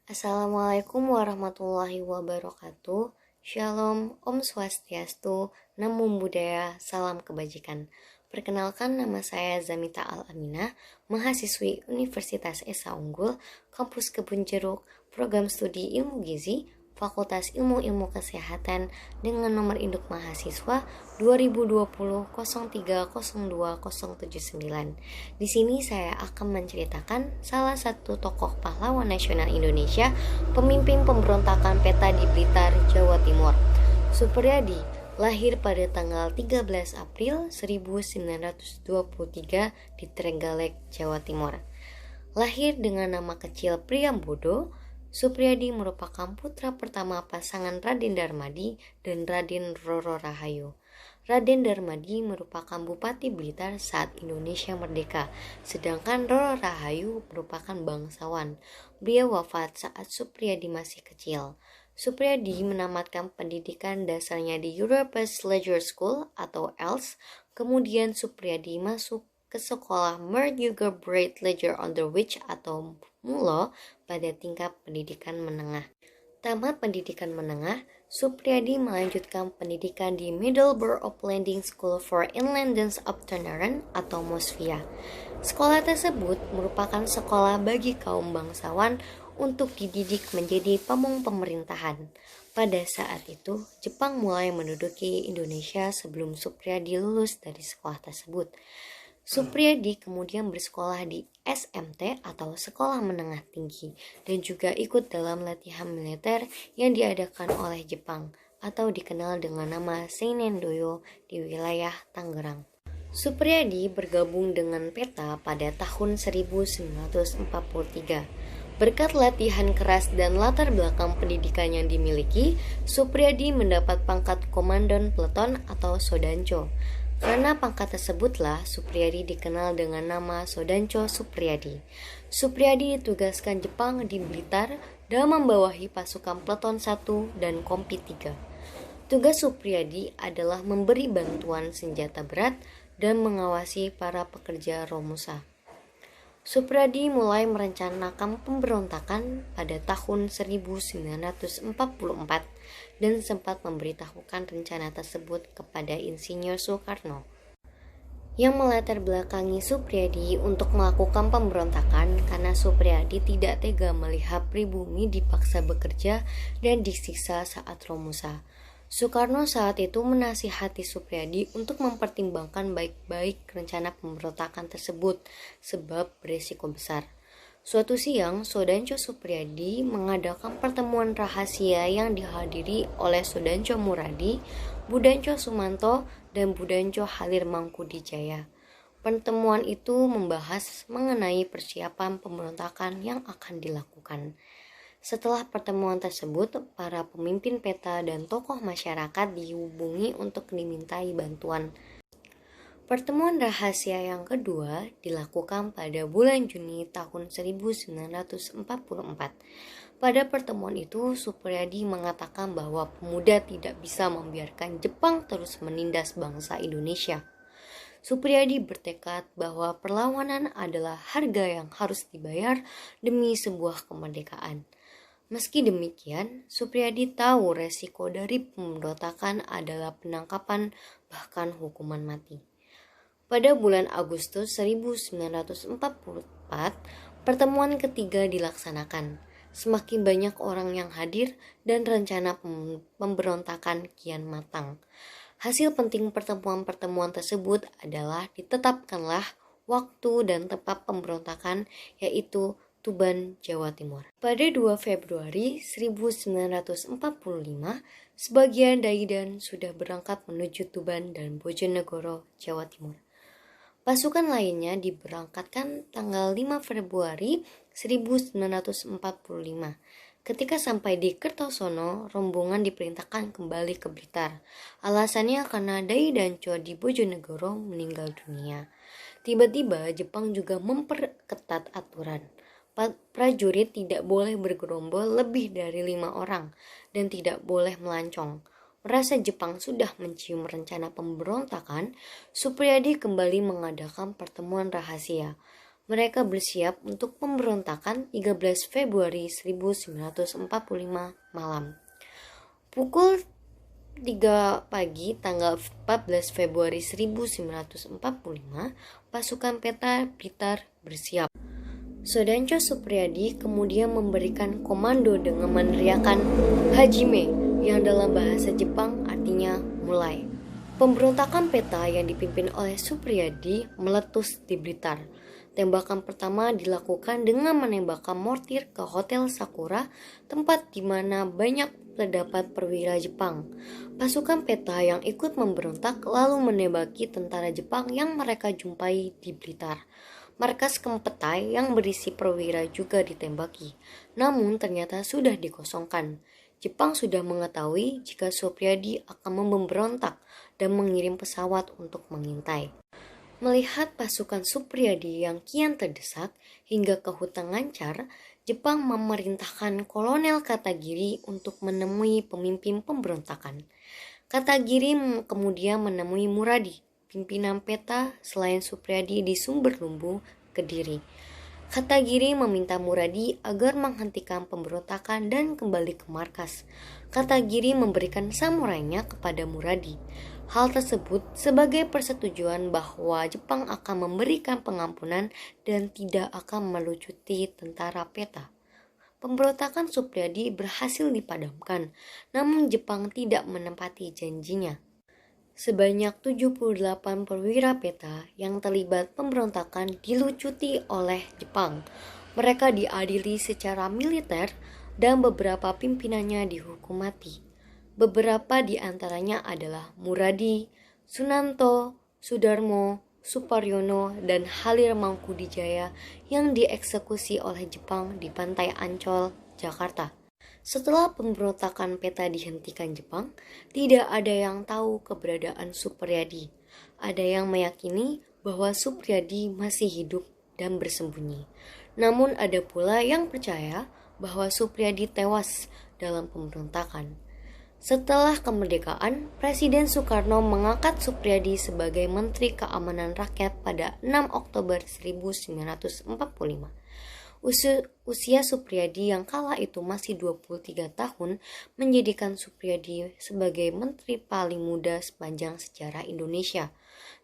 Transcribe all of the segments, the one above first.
Assalamualaikum warahmatullahi wabarakatuh. Shalom, Om Swastiastu, Namo Buddhaya, Salam Kebajikan. Perkenalkan, nama saya Zamita Al-Aminah, mahasiswi Universitas Esa Unggul, Kampus Kebun Jeruk, Program Studi Ilmu Gizi, Fakultas Ilmu-Ilmu Kesehatan dengan nomor induk mahasiswa 2020-0302-079. Di sini saya akan menceritakan salah satu tokoh pahlawan nasional Indonesia, pemimpin pemberontakan PETA di Blitar, Jawa Timur. Supriyadi lahir pada tanggal 13 April 1923 di Trenggalek, Jawa Timur. Lahir dengan nama kecil Priyambodo, Supriyadi merupakan putra pertama pasangan Raden Darmadi dan Raden Roro Rahayu. Raden Darmadi merupakan Bupati Blitar saat Indonesia merdeka, sedangkan Roro Rahayu merupakan bangsawan. Beliau wafat saat Supriyadi masih kecil. Supriyadi menamatkan pendidikan dasarnya di Europe's Leisure School atau ELS, kemudian Supriyadi masuk ke sekolah Mertyuger Braid Leisure Underwich atau MULO pada tingkat pendidikan menengah. Tamat pendidikan menengah, Supriyadi melanjutkan pendidikan di Middleburg Uplanding School for Inland Dance Upturneren atau MOSFIA. Sekolah tersebut merupakan sekolah bagi kaum bangsawan untuk dididik menjadi pamong pemerintahan. Pada saat itu, Jepang mulai menduduki Indonesia sebelum Supriyadi lulus dari sekolah tersebut. Supriyadi kemudian bersekolah di SMT atau Sekolah Menengah Tinggi dan juga ikut dalam latihan militer yang diadakan oleh Jepang atau dikenal dengan nama Seinendoyo di wilayah Tangerang. Supriyadi bergabung dengan PETA pada tahun 1943. Berkat latihan keras dan latar belakang pendidikan yang dimiliki, Supriyadi mendapat pangkat Komandan Peleton atau Sodanco. Karena pangkat tersebutlah Supriyadi dikenal dengan nama Sodanco Supriyadi. Supriyadi ditugaskan Jepang di Blitar dan membawahi pasukan Peleton 1 dan Kompi 3. Tugas Supriyadi adalah memberi bantuan senjata berat dan mengawasi para pekerja Romusa. Supriyadi mulai merencanakan pemberontakan pada tahun 1944 dan sempat memberitahukan rencana tersebut kepada Insinyur Soekarno, yang melatar belakangi Supriyadi untuk melakukan pemberontakan karena Supriyadi tidak tega melihat pribumi dipaksa bekerja dan disiksa saat Romusa. Soekarno saat itu menasihati Supriyadi untuk mempertimbangkan baik-baik rencana pemberontakan tersebut sebab berisiko besar. Suatu siang, Sodanco Supriyadi mengadakan pertemuan rahasia yang dihadiri oleh Sodanco Muradi, Budanco Sumanto, dan Budanco Halir Mangkudijaya. Pertemuan itu membahas mengenai persiapan pemberontakan yang akan dilakukan. Setelah pertemuan tersebut, para pemimpin PETA dan tokoh masyarakat dihubungi untuk dimintai bantuan. Pertemuan rahasia yang kedua dilakukan pada bulan Juni tahun 1944. Pada pertemuan itu, Supriyadi mengatakan bahwa pemuda tidak bisa membiarkan Jepang terus menindas bangsa Indonesia. Supriyadi bertekad bahwa perlawanan adalah harga yang harus dibayar demi sebuah kemerdekaan. Meski demikian, Supriyadi tahu resiko dari pemberontakan adalah penangkapan bahkan hukuman mati. Pada bulan Agustus 1944, pertemuan ketiga dilaksanakan. Semakin banyak orang yang hadir dan rencana pemberontakan kian matang. Hasil penting pertemuan-pertemuan tersebut adalah ditetapkanlah waktu dan tempat pemberontakan, yaitu Tuban, Jawa Timur. Pada 2 Februari 1945, sebagian Daidan sudah berangkat menuju Tuban dan Bojonegoro, Jawa Timur. Pasukan lainnya diberangkatkan tanggal 5 Februari 1945. Ketika sampai di Kertosono, rombongan diperintahkan kembali ke Blitar. Alasannya karena Daidanco di Bojonegoro meninggal dunia. Tiba-tiba Jepang juga memperketat aturan. Prajurit tidak boleh bergerombol lebih dari 5 orang dan tidak boleh melancong. Merasa Jepang sudah mencium rencana pemberontakan, Supriyadi kembali mengadakan pertemuan rahasia. Mereka bersiap untuk pemberontakan 13 Februari 1945 malam. Pukul 3 pagi tanggal 14 Februari 1945, pasukan peta Blitar bersiap. Sodanco Supriyadi kemudian memberikan komando dengan meneriakkan Hajime, yang dalam bahasa Jepang artinya mulai. Pemberontakan peta yang dipimpin oleh Supriyadi meletus di Blitar. Tembakan pertama dilakukan dengan menembakkan mortir ke Hotel Sakura, tempat di mana banyak terdapat perwira Jepang. Pasukan peta yang ikut memberontak lalu menembaki tentara Jepang yang mereka jumpai di Blitar. Markas Kempetai yang berisi perwira juga ditembaki, namun ternyata sudah dikosongkan. Jepang sudah mengetahui jika Supriyadi akan memberontak dan mengirim pesawat untuk mengintai. Melihat pasukan Supriyadi yang kian terdesak hingga ke hutan Ngancar, Jepang memerintahkan Kolonel Katagiri untuk menemui pemimpin pemberontakan. Katagiri kemudian menemui Muradi, pimpinan peta selain Supriyadi di Sumberlumbu, Kediri. Katagiri meminta Muradi agar menghentikan pemberontakan dan kembali ke markas. Katagiri memberikan samurainya kepada Muradi. Hal tersebut sebagai persetujuan bahwa Jepang akan memberikan pengampunan dan tidak akan melucuti tentara peta. Pemberontakan Supriyadi berhasil dipadamkan, namun Jepang tidak menepati janjinya. Sebanyak 78 perwira peta yang terlibat pemberontakan dilucuti oleh Jepang. Mereka diadili secara militer dan beberapa pimpinannya dihukum mati. Beberapa di antaranya adalah Muradi, Sunanto, Sudarmo, Suparyono, dan Halir Mangkudijaya yang dieksekusi oleh Jepang di Pantai Ancol, Jakarta. Setelah pemberontakan peta dihentikan Jepang, tidak ada yang tahu keberadaan Supriyadi. Ada yang meyakini bahwa Supriyadi masih hidup dan bersembunyi. Namun ada pula yang percaya bahwa Supriyadi tewas dalam pemberontakan. Setelah kemerdekaan, Presiden Soekarno mengangkat Supriyadi sebagai Menteri Keamanan Rakyat pada 6 Oktober 1945. Usia Supriyadi yang kala itu masih 23 tahun menjadikan Supriyadi sebagai menteri paling muda sepanjang sejarah Indonesia.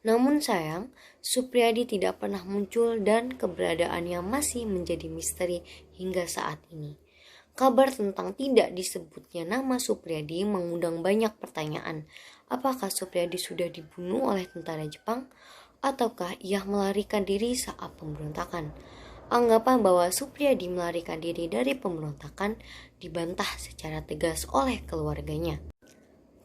Namun sayang, Supriyadi tidak pernah muncul dan keberadaannya masih menjadi misteri hingga saat ini. Kabar tentang tidak disebutnya nama Supriyadi mengundang banyak pertanyaan. Apakah Supriyadi sudah dibunuh oleh tentara Jepang? Ataukah ia melarikan diri saat pemberontakan? Anggapan bahwa Supriyadi melarikan diri dari pemberontakan dibantah secara tegas oleh keluarganya.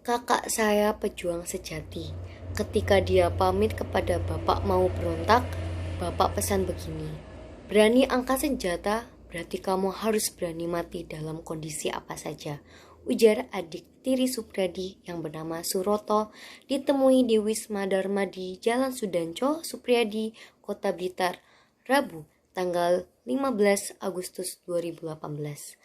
Kakak saya pejuang sejati. Ketika dia pamit kepada bapak mau berontak, bapak pesan begini, berani angkat senjata, berarti kamu harus berani mati dalam kondisi apa saja, ujar adik tiri Supriyadi yang bernama Suroto, ditemui di Wisma Dharma di Jalan Sudanco, Supriyadi, Kota Blitar, Rabu, tanggal 15 Agustus 2018.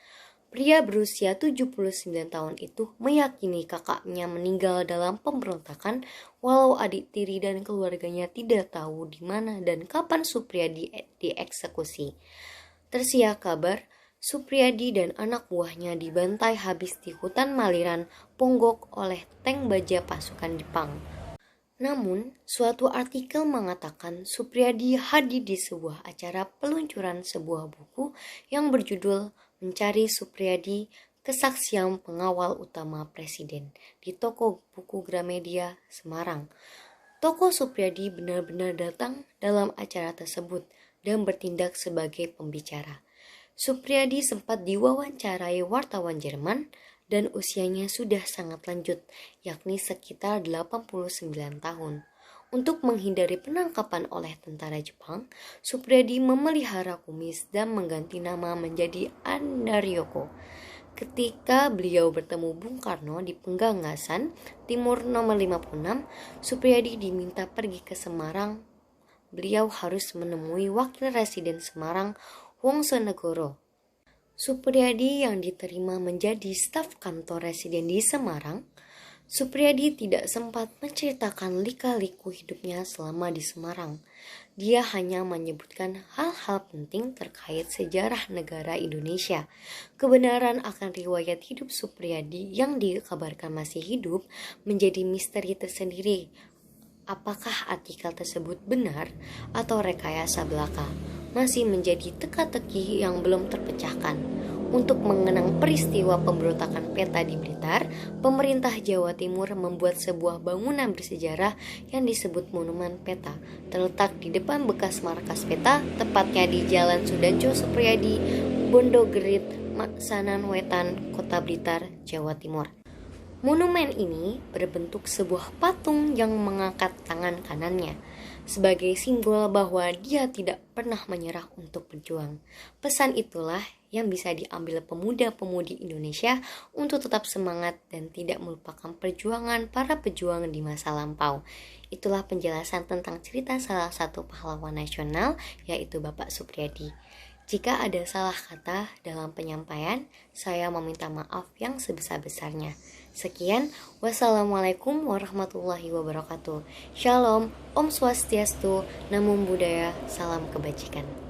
Pria berusia 79 tahun itu meyakini kakaknya meninggal dalam pemberontakan, walau adik tiri dan keluarganya tidak tahu di mana dan kapan Supriyadi dieksekusi. Tersiar kabar, Supriyadi dan anak buahnya dibantai habis di hutan Maliran, Ponggok oleh tank baja pasukan Jepang. Namun, suatu artikel mengatakan Supriyadi hadir di sebuah acara peluncuran sebuah buku yang berjudul Mencari Supriyadi, Kesaksian Pengawal Utama Presiden di toko buku Gramedia, Semarang. Tokoh Supriyadi benar-benar datang dalam acara tersebut dan bertindak sebagai pembicara. Supriyadi sempat diwawancarai wartawan Jerman dan usianya sudah sangat lanjut, yakni sekitar 89 tahun. Untuk menghindari penangkapan oleh tentara Jepang, Supriyadi memelihara kumis dan mengganti nama menjadi Andaryoko. Ketika beliau bertemu Bung Karno di Penggangasan Timur nomor 56, Supriyadi diminta pergi ke Semarang. Beliau harus menemui Wakil Residen Semarang, Wongsonegoro. Supriyadi yang diterima menjadi staf kantor residen di Semarang Supriyadi tidak sempat menceritakan lika-liku hidupnya selama di Semarang. Dia hanya menyebutkan hal-hal penting terkait sejarah negara Indonesia. Kebenaran akan riwayat hidup Supriyadi yang dikabarkan masih hidup menjadi misteri tersendiri. Apakah artikel tersebut benar atau rekayasa belaka masih menjadi teka-teki yang belum terpecahkan. Untuk mengenang peristiwa pemberontakan PETA di Blitar, pemerintah Jawa Timur membuat sebuah bangunan bersejarah yang disebut Monumen PETA, terletak di depan bekas markas PETA, tepatnya di Jalan Sudanco Supriyadi, Bondogerit, Maksanan Wetan, Kota Blitar, Jawa Timur. Monumen ini berbentuk sebuah patung yang mengangkat tangan kanannya, sebagai simbol bahwa dia tidak pernah menyerah untuk berjuang. Pesan itulah yang bisa diambil pemuda-pemudi Indonesia untuk tetap semangat dan tidak melupakan perjuangan para pejuang di masa lampau. Itulah penjelasan tentang cerita salah satu pahlawan nasional, yaitu Bapak Supriyadi. Jika ada salah kata dalam penyampaian, saya meminta maaf yang sebesar-besarnya. Sekian, wassalamualaikum warahmatullahi wabarakatuh. Shalom, Om Swastiastu, Namo Buddhaya, salam kebajikan.